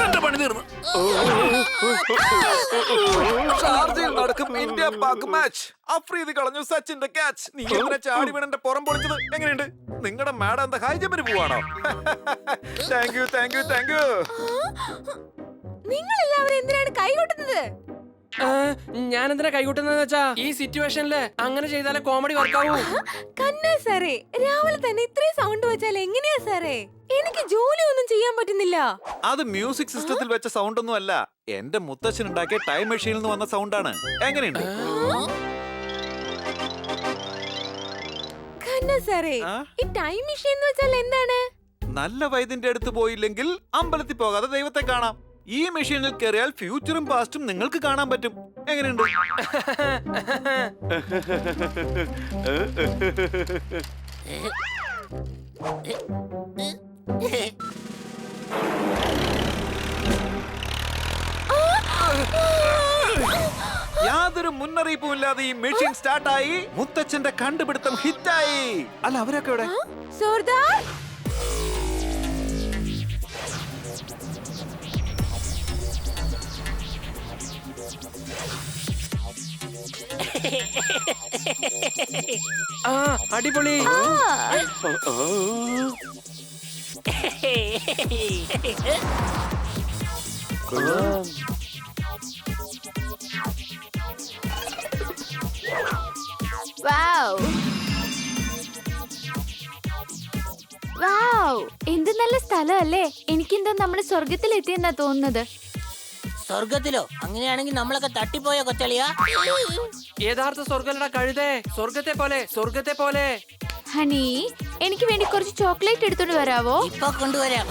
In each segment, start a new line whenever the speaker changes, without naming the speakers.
എന്റെ പണി തീർന്നു. ഷാർജയിൽ നടക്കും ഇന്ത്യ പാക് മാച്ച്. അഫ്രീദി കളഞ്ഞു സച്ചിന്റെ ക്യാച്ച്. നീ എന്തിനാ ചാടി വീണന്റെ പുറം പൊളിച്ചത്? എങ്ങനെയുണ്ട്? നിങ്ങളുടെ മാഡം എന്താ ഹൈ ജമ്പിന് പോവാണോ? Thank you thank you thank you.
നിങ്ങൾ എല്ലാവരും എന്തിനാണ് കൈകൊട്ടുന്നത്?
ഞാൻ എന്തിനാ കൈകൊട്ടുന്നതെന്ന് വെച്ചാ ഈ സിറ്റുവേഷനില് അങ്ങനെ ചെയ്താലേ കോമഡി വർക്കാവൂ.
കണ്ണാ സാറേ, രാവിലെ തന്നെ ഇത്രയും സൗണ്ട് വെച്ചാൽ എങ്ങനെയാ സാറേ? എനിക്ക് ജോലി ഒന്നും ചെയ്യാൻ പറ്റുന്നില്ല.
അത് മ്യൂസിക് സിസ്റ്റത്തിൽ വെച്ച സൗണ്ട് ഒന്നും അല്ല, എന്റെ മുത്തച്ഛൻ ഉണ്ടാക്കിയ ടൈം മെഷീനിൽ നിന്ന് വന്ന സൗണ്ടാണ്. എങ്ങനെയുണ്ട്?
കണ്ണാ സാറേ, ഈ ടൈം മെഷീൻ എന്ന് വെച്ചാൽ എന്താണ്?
നല്ല വൈദ്യന്റെ അടുത്ത് പോയില്ലെങ്കിൽ അമ്പലത്തിൽ പോകാതെ ദൈവത്തെ കാണാം. ഈ മെഷീനിൽ കയറിയാൽ ഫ്യൂച്ചറും പാസ്റ്റും നിങ്ങൾക്ക് കാണാൻ പറ്റും. എങ്ങനെയുണ്ട്? യാതൊരു മുന്നറിയിപ്പും ഇല്ലാതെ ഈ മെഷീൻ സ്റ്റാർട്ടായി. മുത്തച്ഛന്റെ കണ്ടുപിടുത്തം ഹിറ്റായി. അല്ല, അവരൊക്കെ ഇവിടെ.
സർദാർ,
അടിപൊളി.
എന്ത് നല്ല സ്ഥലമല്ലേ? എനിക്കെന്തോ നമ്മള് സ്വർഗത്തിൽ എത്തിയെന്നാ തോന്നുന്നത്.
സ്വർഗത്തിലോ? അങ്ങനെയാണെങ്കിൽ നമ്മളൊക്കെ തട്ടിപ്പോയ കൊച്ചളിയാ.
യഥാർത്ഥ സ്വർഗലട കഴുതേ, സ്വർഗത്തെ പോലെ, സ്വർഗത്തെ പോലെ.
ഹണി, എനിക്ക് വേണ്ടി കുറച്ച് ചോക്ലേറ്റ് എടുത്തോണ്ട് വരാവോ?
ഇപ്പൊ കൊണ്ടുവരാം.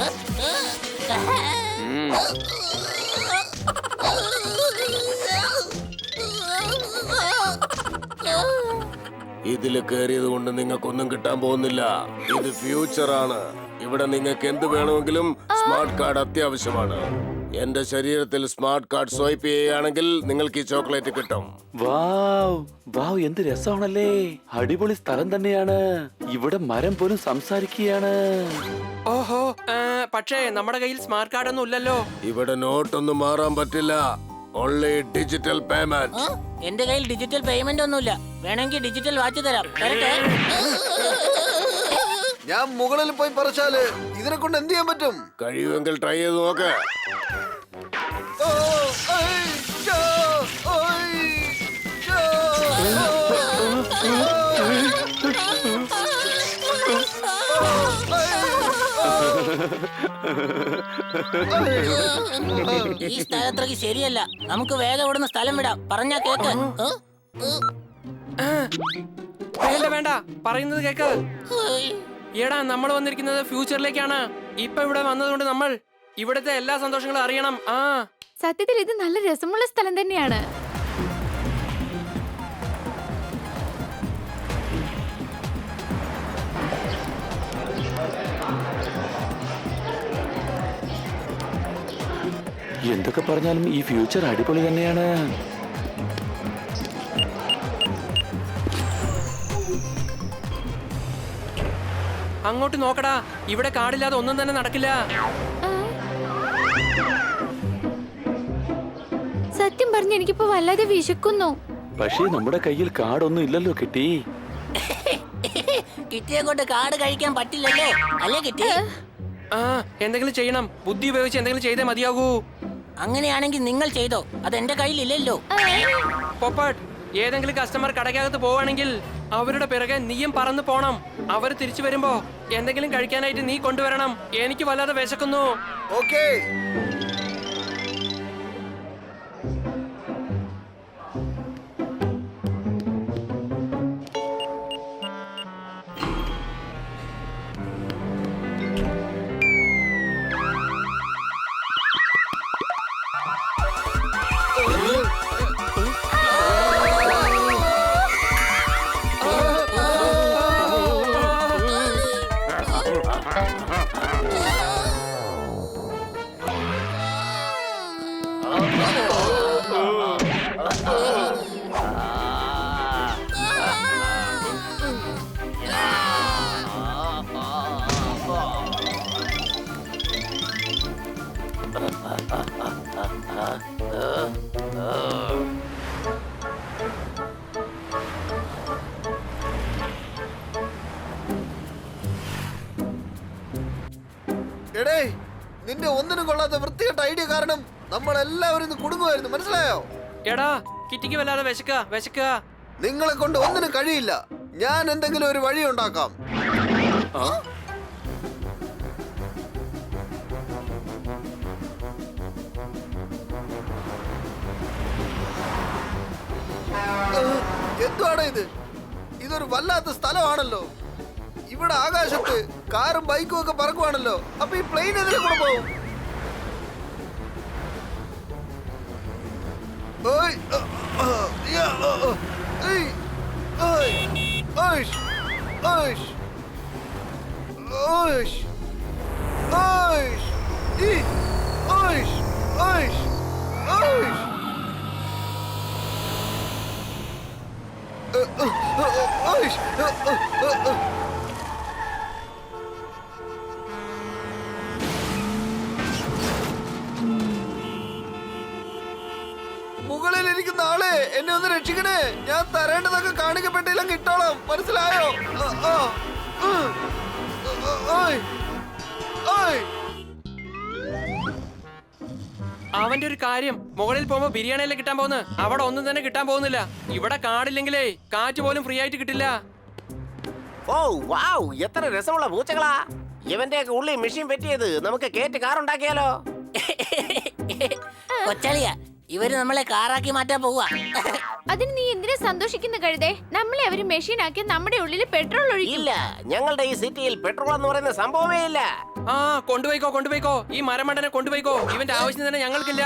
ഇതില് കയറിയത് കൊണ്ട് നിങ്ങൾക്കൊന്നും കിട്ടാൻ പോകുന്നില്ല. ഇത് ഫ്യൂച്ചർ ആണ്. ഇവിടെ നിങ്ങൾക്ക് എന്ത് വേണമെങ്കിലും സ്മാർട്ട് കാർഡ് അത്യാവശ്യമാണ്. എന്റെ ശരീരത്തിൽ സ്മാർട്ട് കാർഡ് സ്വൈപ്പ് ചെയ്യുകയാണെങ്കിൽ നിങ്ങൾക്ക് ഈ ചോക്ലേറ്റ് കിട്ടും.
വാവ്, എന്ത് രസമാണല്ലേ. അടിപൊളി സ്ഥലം തന്നെയാണ്. ഇവിടെ മരം പോലും സംസാരിക്കുകയാണ്.
ഓഹോ, പക്ഷേ നമ്മുടെ കയ്യിൽ സ്മാർട്ട് കാർഡ് ഒന്നും ഇല്ലല്ലോ.
ഇവിടെ നോട്ടൊന്നും മാറാൻ പറ്റില്ല. Only digital payment.
എന്റെ കയ്യിൽ ഡിജിറ്റൽ പേയ്മെന്റ് ഒന്നുമില്ല. വേണമെങ്കിൽ ഡിജിറ്റൽ വാച്ച് തരാം. വരട്ടെ.
ഞാൻ മുകളിൽ പോയി പറിച്ചാല് ഇതിനെ കൊണ്ട് എന്ത് ചെയ്യാൻ പറ്റും?
കഴിയുമെങ്കിൽ ട്രൈ ചെയ്ത് നോക്ക്.
ഈ സ്ഥലത്രക്ക് ശരിയല്ല. നമുക്ക് വേഗം ഇവിടുന്ന് സ്ഥലം വിടാം. പറഞ്ഞാ കേക്ക്.
വേണ്ട വേണ്ട, പറയുന്നത് കേക്ക്. എടാ, നമ്മൾ വന്നിരിക്കുന്നത് ഫ്യൂച്ചറിലേക്കാണ്. ഇപ്പൊ ഇവിടെ വന്നതുകൊണ്ട് നമ്മൾ ഇവിടുത്തെ എല്ലാ സന്തോഷങ്ങളും അറിയണം.
സത്യത്തിൽ ഇത് നല്ല രസമുള്ള സ്ഥലം തന്നെയാണ്.
എന്തൊക്കെ പറഞ്ഞാലും ഈ ഫ്യൂച്ചർ അടിപൊളി തന്നെയാണ്.
അങ്ങോട്ട് നോക്കടാ, ഇവിടെ കാടില്ലാതെ ഒന്നും തന്നെ നടക്കില്ല.
സത്യം പറഞ്ഞ എനിക്കിപ്പോ വല്ലാതെ വിശക്കുന്നു.
പക്ഷേ നമ്മുടെ കയ്യിൽ കാർഡൊന്നും ഇല്ലല്ലോ കിട്ടി.
കിറ്റിയെ കൊണ്ട് കാട് കഴിക്കാൻ പറ്റില്ലല്ലോ, അല്ലേ കിറ്റി?
എന്തെങ്കിലും ചെയ്യണം. ബുദ്ധി ഉപയോഗിച്ച് എന്തെങ്കിലും ചെയ്തേ മതിയാകൂ.
അങ്ങനെയാണെങ്കിൽ നിങ്ങൾ ചെയ്തോ. അത് എന്റെ കയ്യിലില്ലല്ലോ.
പോപ്പട്ട്, ഏതെങ്കിലും കസ്റ്റമർ കടക്കകത്ത് പോവാണെങ്കിൽ അവരുടെ പിറകെ നീയും പറന്നു പോണം. അവർ തിരിച്ചു വരുമ്പോ എന്തെങ്കിലും കഴിക്കാനായിട്ട് നീ കൊണ്ടുവരണം. എനിക്ക് വല്ലാതെ വിശക്കുന്നു.
ഓക്കേ. എടേ നിന്റെ ഒന്നിനും കൊള്ളാത്ത വൃത്തികെട്ട ഐഡിയ കാരണം നമ്മളെല്ലാവരും ഇന്ന് കുടുങ്ങുമായിരുന്നു, മനസ്സിലായോ?
എടാ കിറ്റിക്ക് വല്ലാതെ വിശക്കുക.
നിങ്ങളെ കൊണ്ട് ഒന്നിനും കഴിയില്ല. ഞാൻ എന്തെങ്കിലും ഒരു വഴി ഉണ്ടാക്കാം. എന്തുവാണ് ഇത്? ഇതൊരു വല്ലാത്ത സ്ഥലമാണല്ലോ. ഇവിടെ ആകാശത്ത് കാറും ബൈക്കും ഒക്കെ പറക്കുവാണല്ലോ. അപ്പൊ ഈ പ്ലെയിൻ എതിരെ കൂടെ പോകും. ഓയ്, യാ, ഏയ്, ഓയ്, ഓയ്ഷ്, ഓയ്ഷ്, ഓയ്ഷ്, ഓയ്ഷ്, ഈ, ഓയ്ഷ്, ഓയ്ഷ്, ഓയ്ഷ്. ഓയ്ഷ്, മുകളിൽ ഇരിക്കുന്ന ആളെ എന്നെ ഒന്ന് രക്ഷിക്കണേ. ഞാൻ തരേണ്ടതൊക്കെ കാണിക്കപ്പെട്ടില്ലെങ്കിൽ ഇട്ടോളാം, മനസ്സിലായോ? ഓയ്, ഓയ്.
അവന്റെ ഒരു കാര്യം, മുകളിൽ പോകുമ്പോ ബിരിയാണിയല്ലേ കിട്ടാൻ പോകുന്നത്, അവിടെ ഒന്നും തന്നെ കിട്ടാൻ പോകുന്നില്ല. ഇവിടെ കാടില്ലെങ്കിലേ കാറ്റ് പോലും ഫ്രീ ആയിട്ട് കിട്ടില്ല.
ഓ വാവ്, എത്ര രസമുള്ള പൂച്ചകളാ. ഇവന്റെ ഒക്കെ ഉള്ളിൽ മെഷീൻ പറ്റിയത്. നമുക്ക് കേറ്റ് കാർ ഉണ്ടാക്കിയാലോ?
കൊച്ചളിയ, ഇവര് നമ്മളെ കാറാക്കി മാറ്റാൻ പോവാ.
അതിന് നീ എന്തിനാ സന്തോഷിക്കുന്ന കഴുതേ? നമ്മളെ അവര് മെഷീൻ ആക്കി നമ്മുടെ ഉള്ളിൽ പെട്രോൾ ഒഴിക്കും.
ഇല്ല, ഞങ്ങളുടെ ഈ സിറ്റിയിൽ പെട്രോൾ എന്ന് പറയുന്ന സംഭവമേ ഇല്ല.
ആ കൊണ്ടുപോയിക്കോ, ഈ മരമണ്ടനെ കൊണ്ടുപോയിക്കോ. ഇവന്റെ ആവശ്യം തന്നെ ഞങ്ങൾക്കില്ല.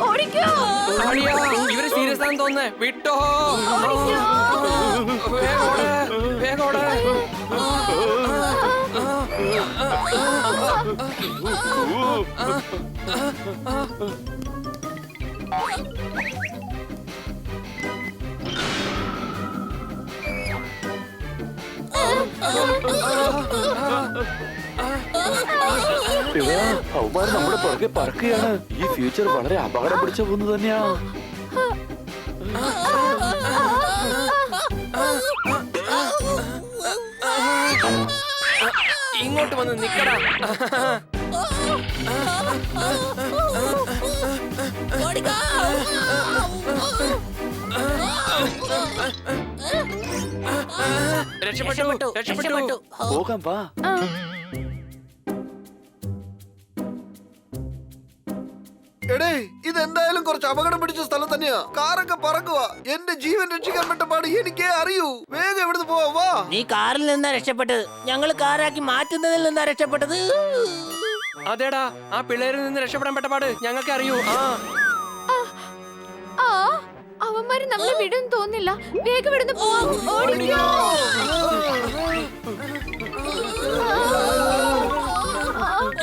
ഓടിക്കോ.
അളിയാ, ഇവര് സീരിയസ് ആണെന്ന് തോന്നുന്നേ. വിട്ടോ, വേഗം ഓട്.
അവന്മാര് നമ്മുടെ പുറകെ പറക്കുകയാണ്. ഈ ഫ്യൂച്ചർ വളരെ അപകടം പിടിച്ച പോകുന്നു തന്നെയാ.
ഇങ്ങോട്ട് വന്ന് നിക്കടാ. രക്ഷപ്പെട്ടു.
പോകാം വാ.
എടേ, ഇതെന്തായാലും കുറച്ച് അപകടം പിടിച്ച സ്ഥലം തന്നെയാ. കാറൊക്കെ പറക്കുക. എന്റെ ജീവൻ രക്ഷിക്കാൻ പറ്റ പാട് എനിക്കേ അറിയൂ. വേഗം എവിടുന്ന് പോവാ, വാ.
നീ കാറിൽ നിന്നാ രക്ഷപ്പെട്ടത്, ഞങ്ങൾ കാറാക്കി മാറ്റുന്നതിൽ നിന്നാ രക്ഷപ്പെട്ടത്.
അതേടാ, ആ പിള്ളേരിൽ നിന്ന് രക്ഷപ്പെടാൻ പെട്ട പാട് ഞങ്ങൾക്ക് അറിയൂ.
അവന്മാര് നമ്മളെ വിടും തോന്നില്ല. വേഗം ഇവിടുന്ന് പോവാം. ഓടിക്കോ.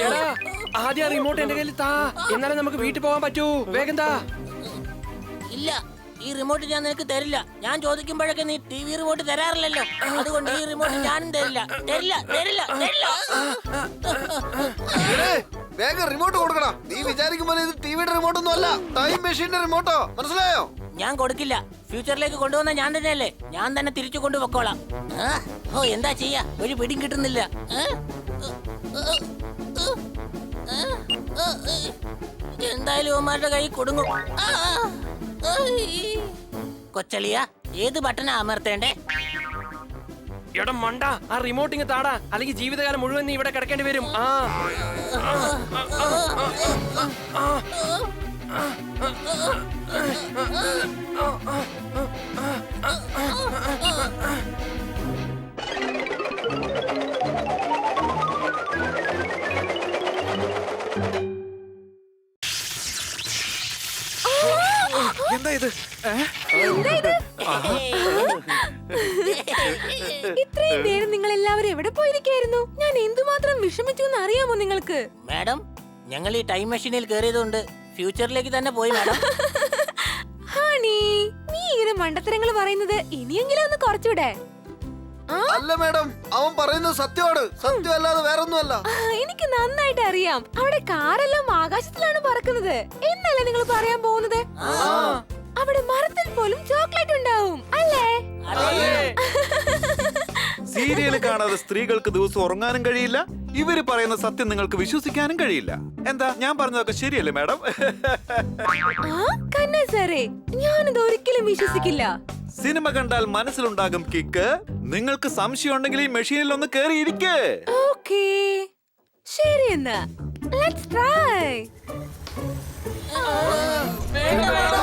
എടാ, ആദ്യം റിമോട്ട് എന്റെ കയ്യിൽ താ, എന്നാലേ നമുക്ക് വീട്ടിൽ പോകാൻ പറ്റൂ. വേഗം താ.
ഇല്ല, ഈ റിമോട്ട് ഞാൻ നിനക്ക് തരില്ല. ഞാൻ ചോദിക്കുമ്പോഴൊക്കെ നീ ടി വി റിമോട്ട് തരാറില്ലല്ലോ. അതുകൊണ്ട് ഈ റിമോട്ട് ഞാനും തരില്ല.
എടേ, വേഗം റിമോട്ട് കൊടുക്കടാ. നീ വിചാരിക്കും പോലെ ഇത് ടിവിയുടെ റിമോട്ട് ഒന്നും അല്ല, ടൈം മെഷീന്റെ റിമോട്ടോ, മനസ്സിലായോ?
ഞാൻ കൊടുക്കില്ല. ഫ്യൂച്ചറിലേക്ക് കൊണ്ടുവന്ന ഞാൻ തന്നെയല്ലേ. ഞാൻ തന്നെ തിരിച്ചു കൊണ്ടുപോക്കോളാം. ഓ, എന്താ ചെയ്യാ, ഒരു പിടിയും കിട്ടുന്നില്ല. എന്തായാലും അവന്മാരുടെ കൈ കൊടുങ്ങും. കൊച്ചളിയ, ഏത് ബട്ടനാ അമർത്തേണ്ടേ?
എടാ മണ്ട, ആ റിമോട്ടിങ് താടാ, അല്ലെങ്കിൽ ജീവിതകാലം മുഴുവൻ നീ ഇവിടെ കിടക്കേണ്ടി വരും.
എന്താ ഇത്?
ഇത്രയും നേരം നിങ്ങൾ എല്ലാവരും എവിടെ പോയിരിക്കായിരുന്നു? ഞാൻ എന്തുമാത്രം വിഷമിച്ചു എന്ന് അറിയാമോ നിങ്ങൾക്ക്?
മാഡം, ഞങ്ങൾ ഈ ടൈം മെഷീനിൽ കയറിയതുകൊണ്ട് ഫ്യൂച്ചറിലേക്ക് തന്നെ പോയി മാഡം.
ഹണി, നീ ഇങ്ങനെ മണ്ടത്തരങ്ങൾ പറയുന്നത് ഇനിയെങ്കിലും ഒന്ന് കുറച്ചുവിടെ.
അല്ല മേഡം, അവൻ പറയുന്നത് സത്യമാണ്. സത്യമല്ലാതെ വേറൊന്നുമല്ല.
എനിക്ക് നന്നായിട്ട് അറിയാം. അവിടെ കാറെല്ലാം ആകാശത്തിലാണ് പറക്കുന്നത് എന്നല്ലേ നിങ്ങൾ പറയാൻ പോകുന്നത്? അവിടെ മരത്തിൽ പോലും ചോക്ലേറ്റ് ഉണ്ടാവും അല്ലേ?
സീരിയൽ കാണാതെ സ്ത്രീകൾക്ക് ദിവസം ഉറങ്ങാനും കഴിയില്ല, ഇവര് പറയുന്ന സത്യം നിങ്ങൾക്ക് വിശ്വസിക്കാനും കഴിയില്ല. എന്താ ഞാൻ പറഞ്ഞതൊക്കെ ശരിയല്ലേ മാഡം?
കണ്ണ സാറേ, ഞാനത് ഒരിക്കലും വിശ്വസിക്കില്ല.
സിനിമ കണ്ടാൽ മനസ്സിലുണ്ടാകും കിക്ക്. നിങ്ങൾക്ക് സംശയം ഉണ്ടെങ്കിൽ ഈ മെഷീനിൽ ഒന്ന് കേറിയിരിക്കേ.
ഓക്കേ, ശരി എന്നാ ലെറ്റ്സ് ട്രൈ.
വേണ്ട, വേണ്ട.